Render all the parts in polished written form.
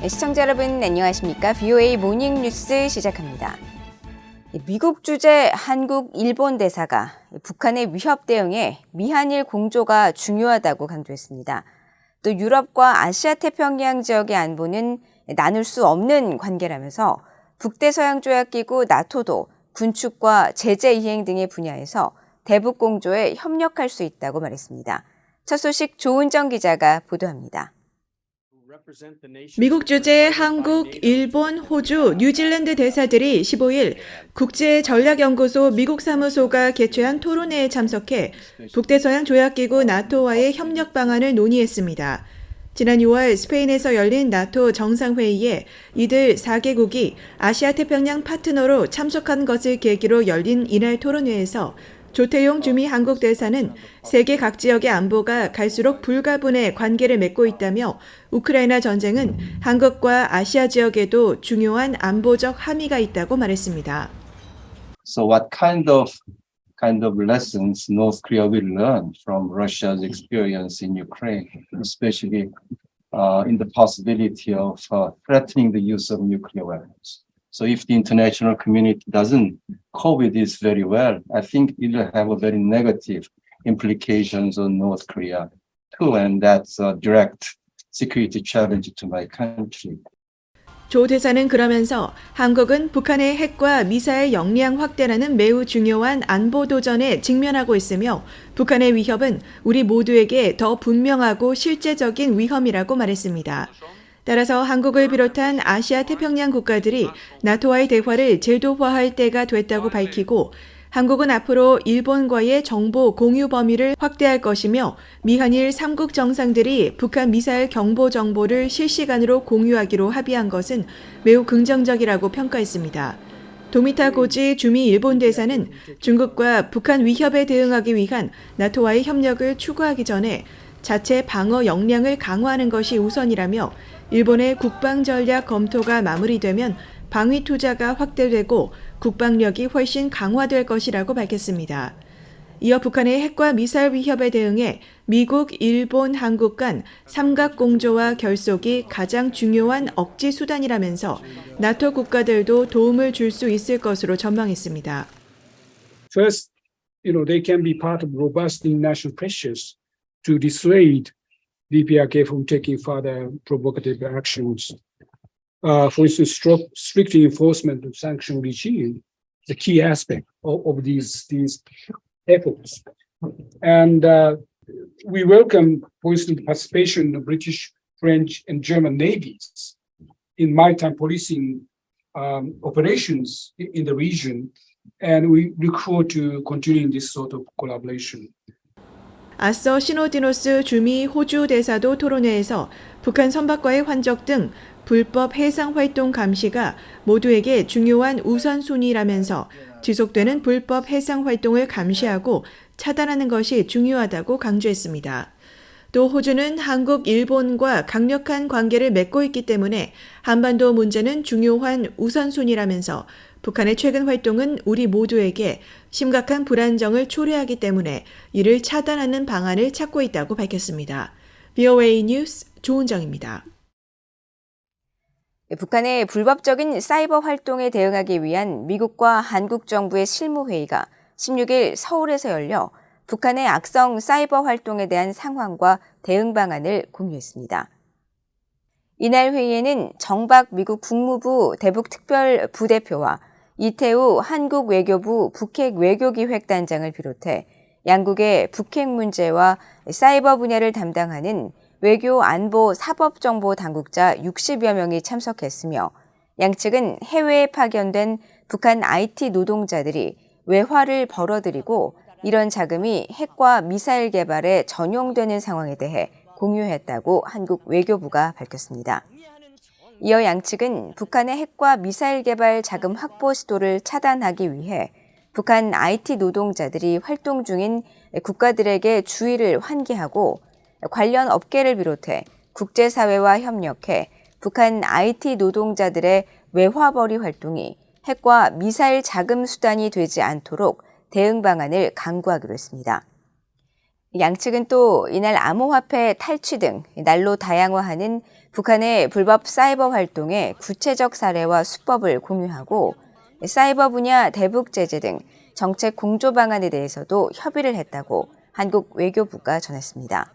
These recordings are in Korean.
시청자 여러분 안녕하십니까? VOA 모닝뉴스 시작합니다. 미국 주재 한국, 일본 대사가 북한의 위협 대응에 미한일 공조가 중요하다고 강조했습니다. 또 유럽과 아시아 태평양 지역의 안보는 나눌 수 없는 관계라면서 북대서양조약기구 나토도 군축과 제재 이행 등의 분야에서 대북 공조에 협력할 수 있다고 말했습니다. 첫 소식 조은정 기자가 보도합니다. 미국 주재 한국, 일본, 호주, 뉴질랜드 대사들이 15일 국제전략연구소 미국 사무소가 개최한 토론회에 참석해 북대서양 조약기구 나토와의 협력 방안을 논의했습니다. 지난 6월 스페인에서 열린 나토 정상회의에 이들 4개국이 아시아 태평양 파트너로 참석한 것을 계기로 열린 이날 토론회에서 조태용 주미 한국 대사는 세계 각 지역의 안보가 갈수록 불가분의 관계를 맺고 있다며 우크라이나 전쟁은 한국과 아시아 지역에도 중요한 안보적 함의가 있다고 말했습니다. So what kind of lessons North Korea will learn from Russia's experience in Ukraine, especially in the possibility of threatening the use of nuclear weapons? So if the international community doesn't cope with this very well, I think it will have a very negative implications on North Korea too, and that's a direct security challenge to my country. 조 대사는 그러면서 한국은 북한의 핵과 미사일 역량 확대라는 매우 중요한 안보 도전에 직면하고 있으며 북한의 위협은 우리 모두에게 더 분명하고 실제적인 위험이라고 말했습니다. 따라서 한국을 비롯한 아시아 태평양 국가들이 나토와의 대화를 제도화할 때가 됐다고 밝히고 한국은 앞으로 일본과의 정보 공유 범위를 확대할 것이며 미한일 3국 정상들이 북한 미사일 경보 정보를 실시간으로 공유하기로 합의한 것은 매우 긍정적이라고 평가했습니다. 도미타 고지 주미 일본 대사는 중국과 북한 위협에 대응하기 위한 나토와의 협력을 추구하기 전에 자체 방어 역량을 강화하는 것이 우선이라며 일본의 국방 전략 검토가 마무리되면 방위 투자가 확대되고 국방력이 훨씬 강화될 것이라고 밝혔습니다. 이어 북한의 핵과 미사일 위협에 대응해 미국, 일본, 한국 간 삼각 공조와 결속이 가장 중요한 억지 수단이라면서 나토 국가들도 도움을 줄 수 있을 것으로 전망했습니다. First, they can be part of robust international pressures to dissuade DPRK from taking further provocative actions. For instance, strict enforcement of sanction regime is a key aspect of these efforts. And we welcome, for instance, the participation of British, French, and German navies in maritime policing operations in the region. And we look forward to continuing this sort of collaboration. 앞서 시노디노스 주미 호주 대사도 토론회에서 북한 선박과의 환적 등 불법 해상 활동 감시가 모두에게 중요한 우선순위라면서 지속되는 불법 해상 활동을 감시하고 차단하는 것이 중요하다고 강조했습니다. 또 호주는 한국, 일본과 강력한 관계를 맺고 있기 때문에 한반도 문제는 중요한 우선순위라면서 북한의 최근 활동은 우리 모두에게 심각한 불안정을 초래하기 때문에 이를 차단하는 방안을 찾고 있다고 밝혔습니다. VOA 뉴스 조은정입니다. 북한의 불법적인 사이버 활동에 대응하기 위한 미국과 한국 정부의 실무회의가 16일 서울에서 열려 북한의 악성 사이버 활동에 대한 상황과 대응 방안을 공유했습니다. 이날 회의에는 정박 미국 국무부 대북특별 부대표와 이태우 한국 외교부 북핵 외교기획단장을 비롯해 양국의 북핵 문제와 사이버 분야를 담당하는 외교 안보 사법정보 당국자 60여 명이 참석했으며 양측은 해외에 파견된 북한 IT 노동자들이 외화를 벌어들이고 이런 자금이 핵과 미사일 개발에 전용되는 상황에 대해 공유했다고 한국 외교부가 밝혔습니다. 이어 양측은 북한의 핵과 미사일 개발 자금 확보 시도를 차단하기 위해 북한 IT 노동자들이 활동 중인 국가들에게 주의를 환기하고 관련 업계를 비롯해 국제사회와 협력해 북한 IT 노동자들의 외화벌이 활동이 핵과 미사일 자금 수단이 되지 않도록 대응 방안을 강구하기로 했습니다. 양측은 또 이날 암호화폐 탈취 등 날로 다양화하는 북한의 불법 사이버 활동의 구체적 사례와 수법을 공유하고 사이버 분야 대북 제재 등 정책 공조 방안에 대해서도 협의를 했다고 한국 외교부가 전했습니다.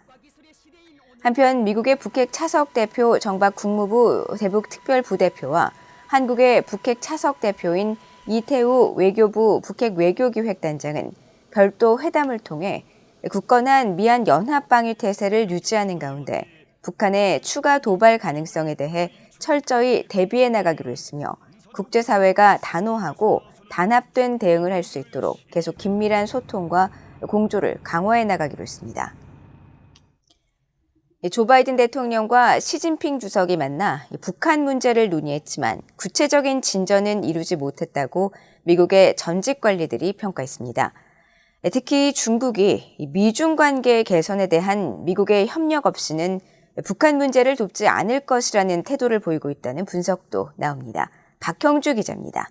한편 미국의 북핵 차석 대표 정박 국무부 대북 특별부대표와 한국의 북핵 차석 대표인 이태우 외교부 북핵 외교기획단장은 별도 회담을 통해 굳건한 미한 연합 방위 태세를 유지하는 가운데 북한의 추가 도발 가능성에 대해 철저히 대비해 나가기로 했으며 국제사회가 단호하고 단합된 대응을 할 수 있도록 계속 긴밀한 소통과 공조를 강화해 나가기로 했습니다. 조 바이든 대통령과 시진핑 주석이 만나 북한 문제를 논의했지만 구체적인 진전은 이루지 못했다고 미국의 전직 관리들이 평가했습니다. 특히 중국이 미중 관계 개선에 대한 미국의 협력 없이는 북한 문제를 돕지 않을 것이라는 태도를 보이고 있다는 분석도 나옵니다. 박형주 기자입니다.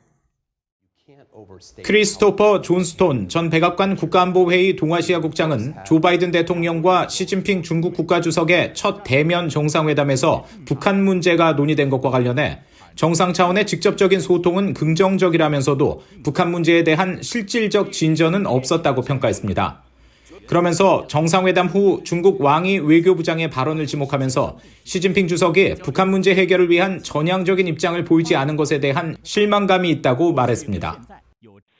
크리스토퍼 존스톤 전 백악관 국가안보회의 동아시아 국장은 조 바이든 대통령과 시진핑 중국 국가주석의 첫 대면 정상회담에서 북한 문제가 논의된 것과 관련해 정상 차원의 직접적인 소통은 긍정적이라면서도 북한 문제에 대한 실질적 진전은 없었다고 평가했습니다. 그러면서 정상회담 후 중국 왕이 외교부장의 발언을 지목하면서 시진핑 주석이 북한 문제 해결을 위한 전향적인 입장을 보이지 않은 것에 대한 실망감이 있다고 말했습니다.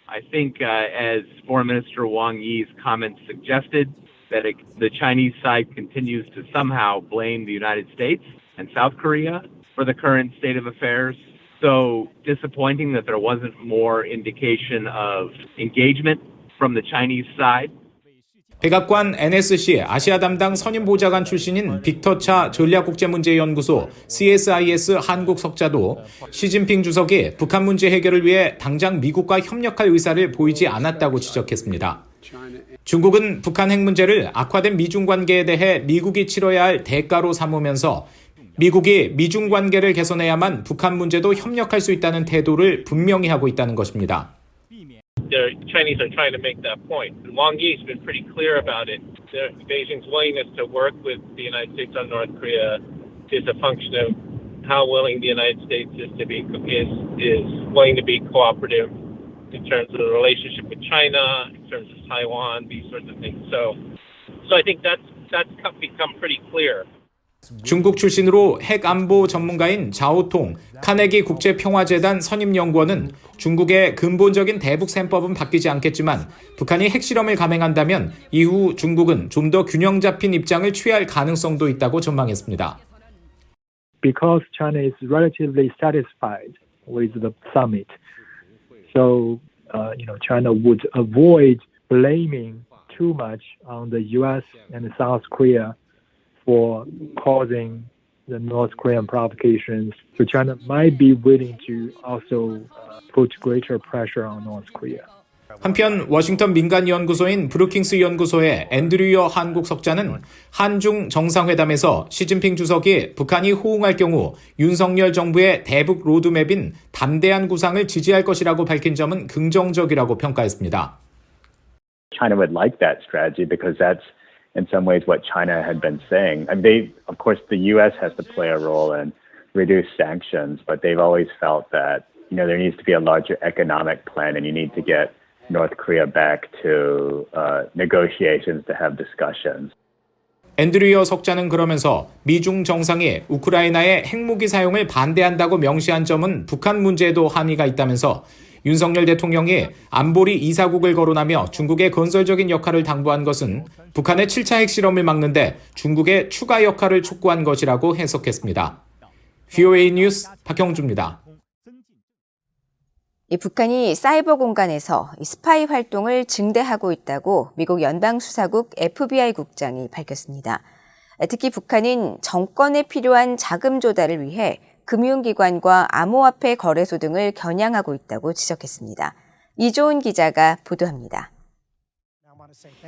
I think as Foreign Minister Wang Yi's comments suggested, that the Chinese side continues to somehow blame the United States and South Korea for the current state of affairs. So disappointing that there wasn't more indication of engagement from the Chinese side. 백악관 NSC 아시아 담당 선임보좌관 출신인 빅터 차 전략국제문제연구소 CSIS 한국 석자도 시진핑 주석이 북한 문제 해결을 위해 당장 미국과 협력할 의사를 보이지 않았다고 지적했습니다. 중국은 북한 핵 문제를 악화된 미중 관계에 대해 미국이 치러야 할 대가로 삼으면서 미국이 미중 관계를 개선해야만 북한 문제도 협력할 수 있다는 태도를 분명히 하고 있다는 것입니다. The Chinese are trying to make that point. Wang Yi's been pretty clear about it. Beijing's willingness to work with the United States on North Korea is a function of how willing the United States is willing to be cooperative in terms of the relationship with China, in terms of Taiwan, these sorts of things. So I think that's become pretty clear. 중국 출신으로 핵안보 전문가인 자오통 카네기 국제평화재단 선임연구원은 중국의 근본적인 대북 셈법은 바뀌지 않겠지만 북한이 핵실험을 감행한다면 이후 중국은 좀 더 균형 잡힌 입장을 취할 가능성도 있다고 전망했습니다. Because China is relatively satisfied with the summit, so China would avoid blaming too much on the U.S. and South Korea for causing the North Korean provocations. So China might be willing to also put greater pressure on North Korea. 한편 워싱턴 민간연구소인 브루킹스 연구소의 앤드류어 한국 석자는 한중 정상회담에서 시진핑 주석이 북한이 호응할 경우 윤석열 정부의 대북 로드맵인 담대한 구상을 지지할 것이라고 밝힌 점은 긍정적이라고 평가했습니다. China would like that strategy because that's in some ways what China had been saying. I mean, of course, the U.S. has to play a role in reduce sanctions, but they've always felt that, there needs to be a larger economic plan and you need to get North Korea back to negotiations to have discussions. 앤드류어 석자는 그러면서 미중 정상이 우크라이나의 핵무기 사용을 반대한다고 명시한 점은 북한 문제에도 함의가 있다면서 윤석열 대통령이 안보리 이사국을 거론하며 중국의 건설적인 역할을 당부한 것은 북한의 7차 핵실험을 막는데 중국의 추가 역할을 촉구한 것이라고 해석했습니다. VOA 뉴스 박형주입니다. 북한이 사이버 공간에서 스파이 활동을 증대하고 있다고 미국 연방수사국 FBI 국장이 밝혔습니다. 특히 북한은 정권에 필요한 자금 조달을 위해 금융기관과 암호화폐 거래소 등을 겨냥하고 있다고 지적했습니다. 이조은 기자가 보도합니다.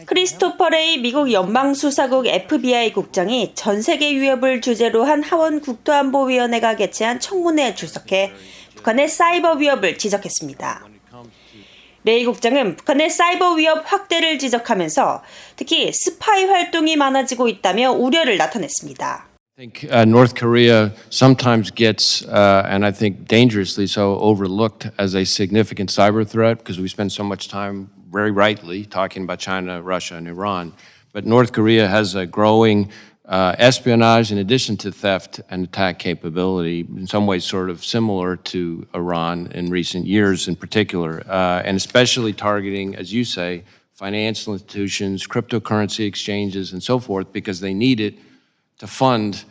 크리스토퍼 레이 미국 연방수사국 FBI 국장이 전 세계 위협을 주제로 한 하원 국토안보위원회가 개최한 청문회에 출석해 북한의 사이버 위협을 지적했습니다. 레이 국장은 북한의 사이버 위협 확대를 지적하면서 특히 스파이 활동이 많아지고 있다며 우려를 나타냈습니다. I think North Korea sometimes gets, and I think dangerously so, overlooked as a significant cyber threat because we spend so much time, very rightly, talking about China, Russia, and Iran. But North Korea has a growing espionage in addition to theft and attack capability, in some ways sort of similar to Iran in recent years in particular, and especially targeting, as you say, financial institutions, cryptocurrency exchanges, and so forth, because they need it to fund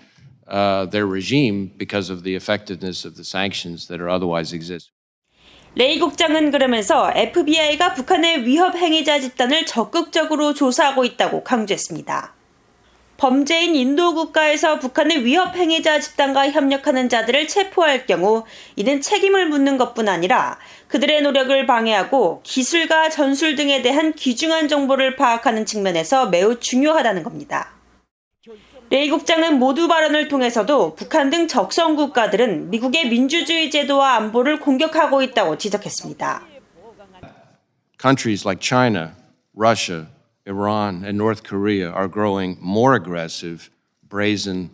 their regime because of the effectiveness of the sanctions that are otherwise exist. 레이 국장은 그러면서 FBI가 북한의 위협 행위자 집단을 적극적으로 조사하고 있다고 강조했습니다. 범죄인 인도 국가에서 북한의 위협 행위자 집단과 협력하는 자들을 체포할 경우 이는 책임을 묻는 것뿐 아니라 그들의 노력을 방해하고 기술과 전술 등에 대한 귀중한 정보를 파악하는 측면에서 매우 중요하다는 겁니다. 레이 국장은 모두 발언을 통해서도 북한 등 적성 국가들은 미국의 민주주의 제도와 안보를 공격하고 있다고 지적했습니다. Countries like China, Russia, Iran, and North Korea are growing more aggressive, brazen,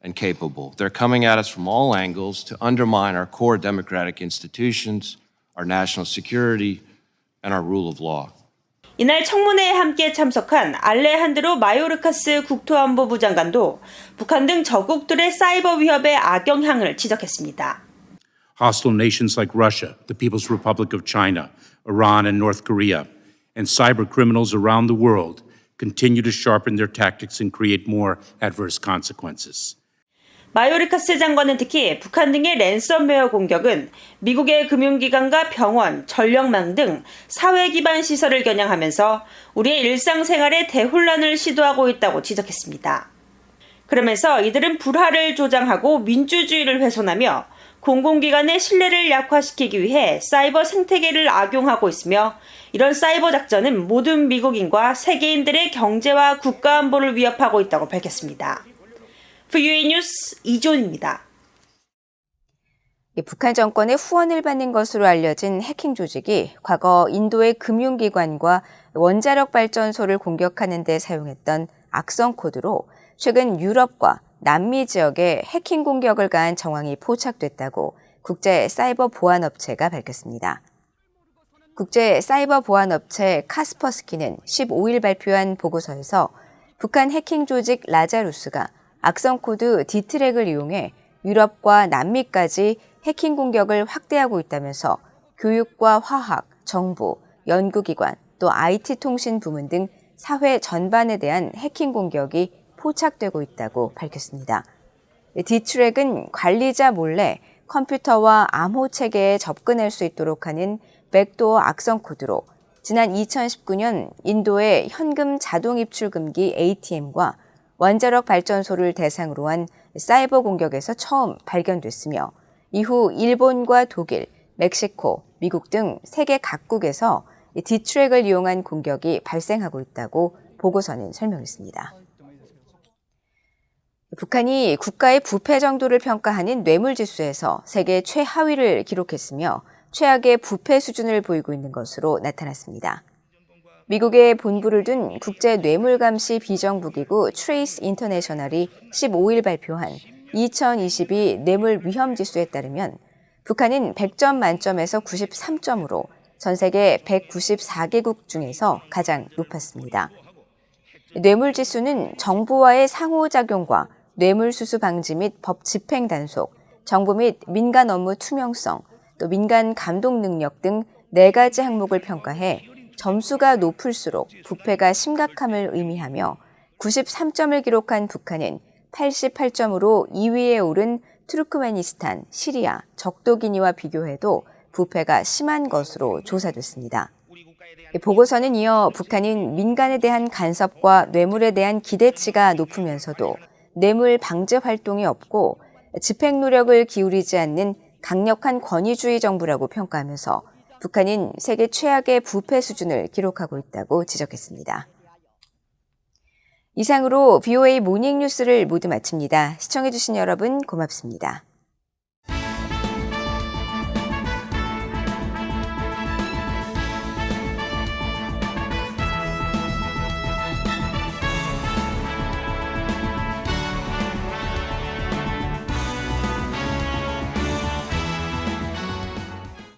and capable. They're coming at us from all angles to undermine our core democratic institutions, our national security, and our rule of law. 이날 청문회에 함께 참석한 알레한드로 마요르카스 국토안보부 장관도 북한 등 저국들의 사이버 위협의 악영향을 지적했습니다. Hostile nations like Russia, the People's Republic of China, Iran, and North Korea, and cyber criminals around the world continue to sharpen their tactics and create more adverse consequences. 마요르카스 장관은 특히 북한 등의 랜섬웨어 공격은 미국의 금융기관과 병원, 전력망 등 사회 기반 시설을 겨냥하면서 우리의 일상생활에 대혼란을 시도하고 있다고 지적했습니다. 그러면서 이들은 불화를 조장하고 민주주의를 훼손하며 공공기관의 신뢰를 약화시키기 위해 사이버 생태계를 악용하고 있으며 이런 사이버 작전은 모든 미국인과 세계인들의 경제와 국가 안보를 위협하고 있다고 밝혔습니다. VOA 뉴스 이존입니다. 북한 정권의 후원을 받는 것으로 알려진 해킹 조직이 과거 인도의 금융기관과 원자력 발전소를 공격하는 데 사용했던 악성 코드로 최근 유럽과 남미 지역에 해킹 공격을 가한 정황이 포착됐다고 국제 사이버 보안 업체가 밝혔습니다. 국제 사이버 보안 업체 카스퍼스키는 15일 발표한 보고서에서 북한 해킹 조직 라자루스가 악성 코드 D트랙을 이용해 유럽과 남미까지 해킹 공격을 확대하고 있다면서 교육과 화학, 정부, 연구기관, 또 IT 통신 부문 등 사회 전반에 대한 해킹 공격이 포착되고 있다고 밝혔습니다. D트랙은 관리자 몰래 컴퓨터와 암호 체계에 접근할 수 있도록 하는 백도어 악성 코드로 지난 2019년 인도의 현금 자동 입출 금기 ATM과 원자력 발전소를 대상으로 한 사이버 공격에서 처음 발견됐으며 이후 일본과 독일, 멕시코, 미국 등 세계 각국에서 D트랙을 이용한 공격이 발생하고 있다고 보고서는 설명했습니다. 북한이 국가의 부패 정도를 평가하는 뇌물지수에서 세계 최하위를 기록했으며 최악의 부패 수준을 보이고 있는 것으로 나타났습니다. 미국에 본부를 둔 국제 뇌물감시 비정부기구 트레이스 인터내셔널이 15일 발표한 2022 뇌물 위험지수에 따르면 북한은 100점 만점에서 93점으로 전 세계 194개국 중에서 가장 높았습니다. 뇌물지수는 정부와의 상호작용과 뇌물수수 방지 및 법 집행 단속, 정부 및 민간 업무 투명성, 또 민간 감독 능력 등 4가지 항목을 평가해 점수가 높을수록 부패가 심각함을 의미하며 93점을 기록한 북한은 88점으로 2위에 오른 투르크메니스탄, 시리아, 적도기니와 비교해도 부패가 심한 것으로 조사됐습니다. 보고서는 이어 북한은 민간에 대한 간섭과 뇌물에 대한 기대치가 높으면서도 뇌물 방제 활동이 없고 집행 노력을 기울이지 않는 강력한 권위주의 정부라고 평가하면서 북한은 세계 최악의 부패 수준을 기록하고 있다고 지적했습니다. 이상으로 VOA 모닝뉴스를 모두 마칩니다. 시청해주신 여러분 고맙습니다.